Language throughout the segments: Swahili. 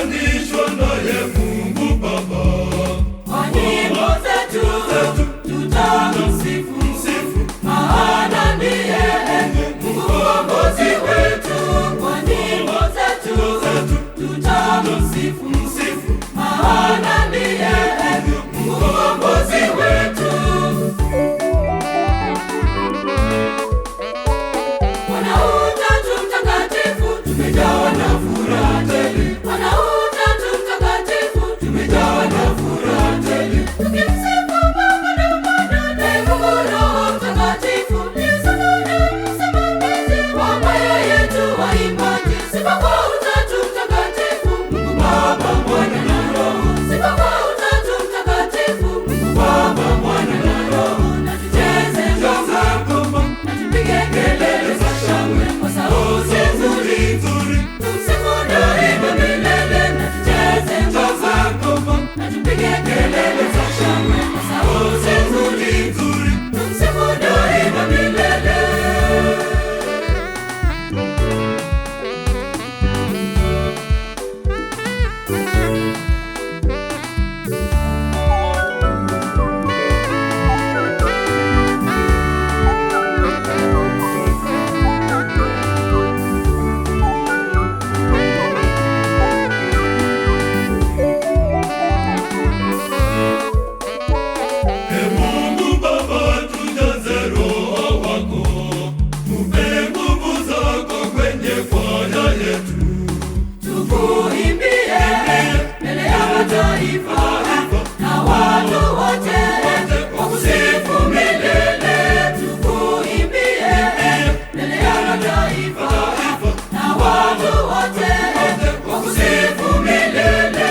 tumeunganishwa naye Mungu Baba. Kwa nyimbo zetu tutamsifu, maana ndiye Mungu mkombozi wetu. Kwa nyimbo zetu tutamsifu, maana ndiye Mungu mkombozi wetu. Bwana Utatu Mtakatifu, tumejawa na furaha tele. Bwana Utatu Mtakatifu, tumejawa na furaha tele. Tukimsifu Baba na Mwana na Mungu Roho Mtakatifu, ndiye Sabato msimamizi wa moyo yetu waimbaji. Sifa kwa Utatu Mtakatifu, Mungu Baba, Mwana na Roho. Sifa kwa Utatu Mtakatifu, Mungu Baba, Mwana na Roho. Na tucheze ngoma, na tupige kelele za shangwe kwa sauti nzuri, tumsifu daima milele. Na tucheze ngoma, na tupige kelele za shangwe kwa sauti nzuri, tumsifu daima milele. Mungu Baba, tujaze Roho wako, tupe nguvu zako kwenye kwaya yetu. Tukuimbie mbele ya mataifa na watu wote wakusifu milele. Tukuimbie mbele ya mataifa na watu wote wakusifu milele.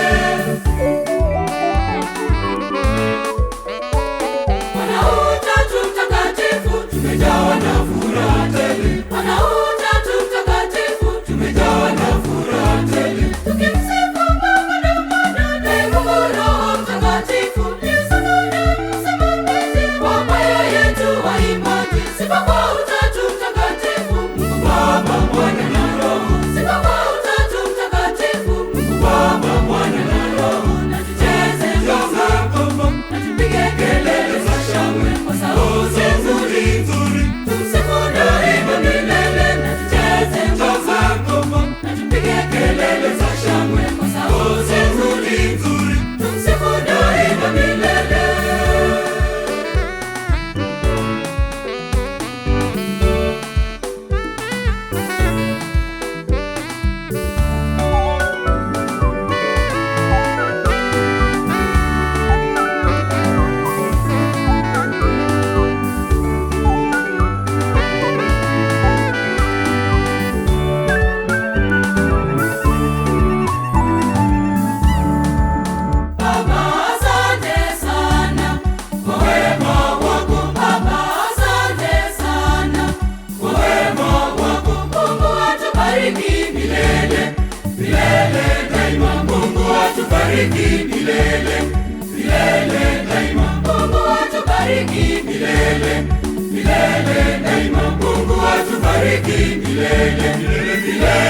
Bwana Utatu Mtakatifu, tumejawa na furaha tele. Bwana Utatu Mtakatifu, tumejawa na furaha tele. Tukimsifu Baba na Mwana na Mungu Roho Mtakatifu, ndiye Sabato msimamizi wa moyo yetu waimbaji. Sifa kwa Utatu Mtakatifu, Mungu Baba, Mwana na Roho. Sifa kwa Utatu Mtakatifu, Mungu Baba, Mwana na Roho. Na tucheze ngoma, na tupige kelele za shangwe kwa sauti nzuri, tumsifu daima milele. Na tucheze ngoma, na tupige kelele za shangwe kwa sauti nzuri, tumsifu daima milele. Baba, asante sana kwa wema wako. Baba, asante sana kwa wema wako. Mungu atubariki milele, milele daima. Mungu atubariki milele, milele daima. Mungu atubariki milele, milele daima. Mungu atubariki milele, milele.